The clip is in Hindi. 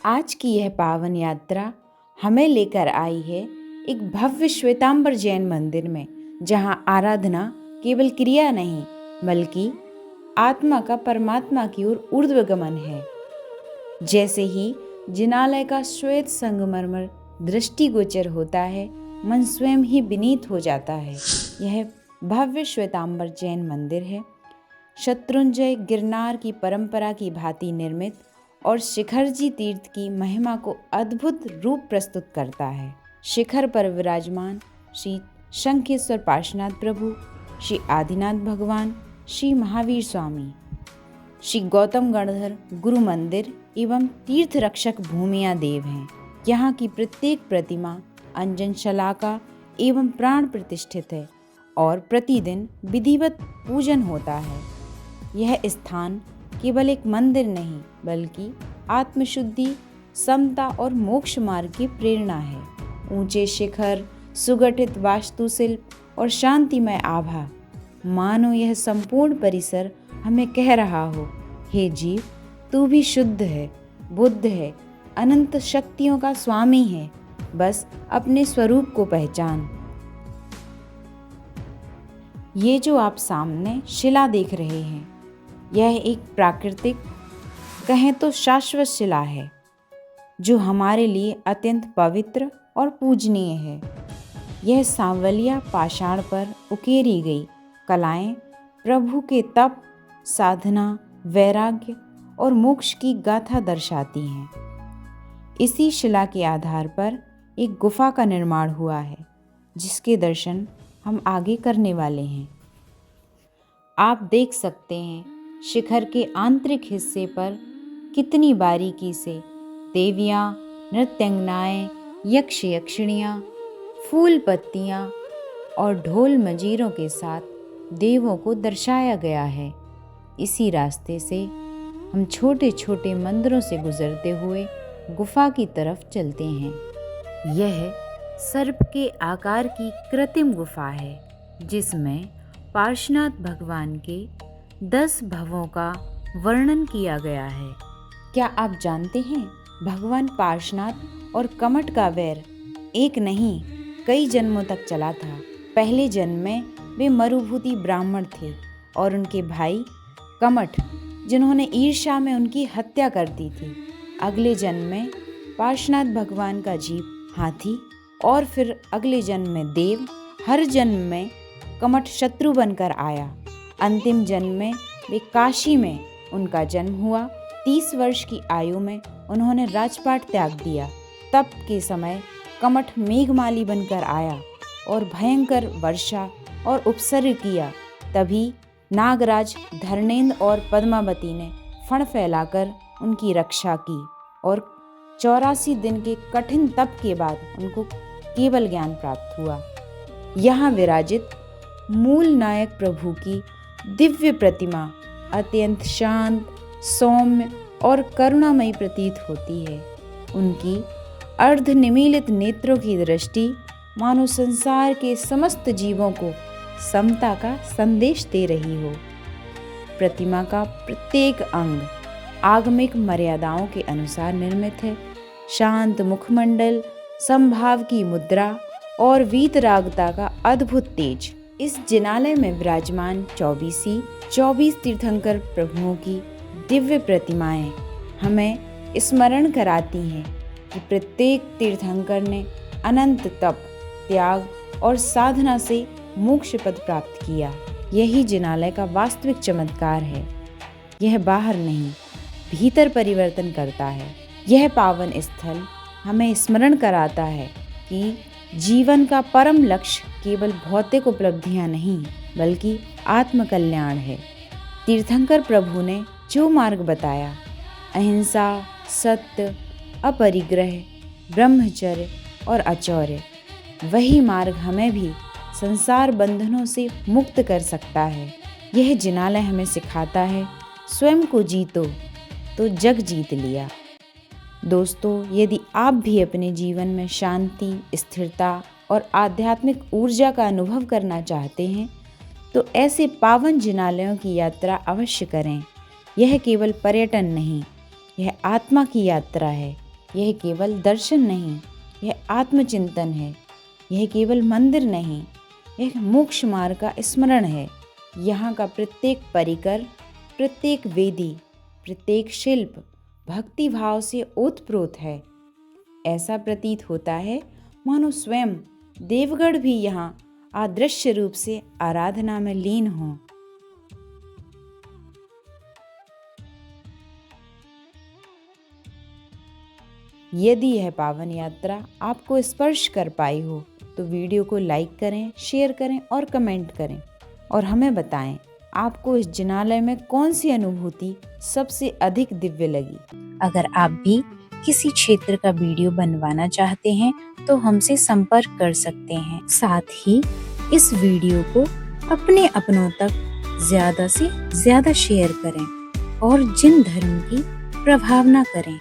आज की यह पावन यात्रा हमें लेकर आई है एक भव्य श्वेतांबर जैन मंदिर में, जहां आराधना केवल क्रिया नहीं बल्कि आत्मा का परमात्मा की ओर ऊर्ध्वगमन है। जैसे ही जिनालय का श्वेत संगमरमर दृष्टिगोचर होता है, मन स्वयं ही विनीत हो जाता है। यह भव्य श्वेतांबर जैन मंदिर है, शत्रुंजय गिरनार की परंपरा की भांति निर्मित और शिखरजी तीर्थ की महिमा को अद्भुत रूप प्रस्तुत करता है। शिखर पर विराजमान श्री शंखेश्वर पार्श्वनाथ प्रभु, श्री आदिनाथ भगवान, श्री महावीर स्वामी, श्री गौतम गणधर गुरु मंदिर एवं तीर्थ रक्षक भूमिया देव हैं। यहाँ की प्रत्येक प्रतिमा अंजन शलाका एवं प्राण प्रतिष्ठित है और प्रतिदिन विधिवत पूजन होता है। यह स्थान केवल एक मंदिर नहीं बल्कि आत्मशुद्धि, समता और मोक्ष मार्ग की प्रेरणा है। ऊंचे शिखर, सुगठित वास्तुशिल्प और शांतिमय आभा, मानो यह संपूर्ण परिसर हमें कह रहा हो, हे जीव, तू भी शुद्ध है, बुद्ध है, अनंत शक्तियों का स्वामी है, बस अपने स्वरूप को पहचान। ये जो आप सामने शिला देख रहे हैं, यह एक प्राकृतिक, कहें तो शाश्वत शिला है, जो हमारे लिए अत्यंत पवित्र और पूजनीय है। यह सांवलिया पाषाण पर उकेरी गई कलाएं प्रभु के तप, साधना, वैराग्य और मोक्ष की गाथा दर्शाती हैं। इसी शिला के आधार पर एक गुफा का निर्माण हुआ है, जिसके दर्शन हम आगे करने वाले हैं। आप देख सकते हैं शिखर के आंतरिक हिस्से पर कितनी बारीकी से देवियाँ, नृत्यांगनाएं, यक्ष यक्षिणियाँ, फूल पत्तियाँ और ढोल मजीरों के साथ देवों को दर्शाया गया है। इसी रास्ते से हम छोटे छोटे मंदिरों से गुजरते हुए गुफा की तरफ चलते हैं। यह सर्प के आकार की कृत्रिम गुफा है, जिसमें पार्श्वनाथ भगवान के 10 भवों का वर्णन किया गया है। क्या आप जानते हैं, भगवान पार्श्वनाथ और कमठ का वैर एक नहीं कई जन्मों तक चला था। पहले जन्म में वे मरुभूति ब्राह्मण थे और उनके भाई कमठ, जिन्होंने ईर्ष्या में उनकी हत्या कर दी थी। अगले जन्म में पार्श्वनाथ भगवान का जीव हाथी और फिर अगले जन्म में देव। हर जन्म में कमठ शत्रु बनकर आया। अंतिम जन्म में वे काशी में उनका जन्म हुआ। 30 वर्ष की आयु में उन्होंने राजपाट त्याग दिया। तप के समय कमठ मेघमाली बनकर आया और भयंकर वर्षा और उपसर्ग किया। तभी नागराज धर्मेंद्र और पद्मावती ने फण फैलाकर उनकी रक्षा की और 84 दिन के कठिन तप के बाद उनको केवल ज्ञान प्राप्त हुआ। यहाँ विराजित मूल नायक प्रभु की दिव्य प्रतिमा अत्यंत शांत, सौम्य और करुणामयी प्रतीत होती है। उनकी अर्धनिमीलित नेत्रों की दृष्टि मानो संसार के समस्त जीवों को समता का संदेश दे रही हो। प्रतिमा का प्रत्येक अंग आगमिक मर्यादाओं के अनुसार निर्मित है। शांत मुखमंडल, समभाव की मुद्रा और वीतरागता का अद्भुत तेज। इस जिनालय में विराजमान 24 तीर्थंकर प्रभुओं की दिव्य प्रतिमाएं हमें स्मरण कराती हैं कि प्रत्येक तीर्थंकर ने अनंत तप, त्याग और साधना से मोक्ष पद प्राप्त किया। यही जिनालय का वास्तविक चमत्कार है। यह बाहर नहीं, भीतर परिवर्तन करता है। यह पावन स्थल हमें स्मरण कराता है कि जीवन का परम लक्ष्य केवल भौतिक उपलब्धियां नहीं बल्कि आत्मकल्याण है। तीर्थंकर प्रभु ने जो मार्ग बताया, अहिंसा, सत्य, अपरिग्रह, ब्रह्मचर्य और आचौर्य, वही मार्ग हमें भी संसार बंधनों से मुक्त कर सकता है। यह जिनालय हमें सिखाता है, स्वयं को जीतो तो जग जीत लिया। दोस्तों, यदि आप भी अपने जीवन में शांति, स्थिरता और आध्यात्मिक ऊर्जा का अनुभव करना चाहते हैं, तो ऐसे पावन जिनालयों की यात्रा अवश्य करें। यह केवल पर्यटन नहीं, यह आत्मा की यात्रा है। यह केवल दर्शन नहीं, यह आत्मचिंतन है। यह केवल मंदिर नहीं, यह मोक्ष मार्ग का स्मरण है। यहाँ का प्रत्येक परिकर, प्रत्येक वेदी, प्रत्येक शिल्प भक्ति भाव से ओतप्रोत है। ऐसा प्रतीत होता है मानो स्वयं देवगढ़ भी यहाँ अदृश्य रूप से आराधना में लीन हों। यदि यह पावन यात्रा आपको स्पर्श कर पाई हो तो वीडियो को लाइक करें, शेयर करें और कमेंट करें और हमें बताएं आपको इस जिनालय में कौन सी अनुभूति सबसे अधिक दिव्य लगी। अगर आप भी किसी क्षेत्र का वीडियो बनवाना चाहते हैं तो हमसे संपर्क कर सकते हैं। साथ ही इस वीडियो को अपने अपनों तक ज्यादा से ज्यादा शेयर करें और जिन धर्म की प्रभावना करें।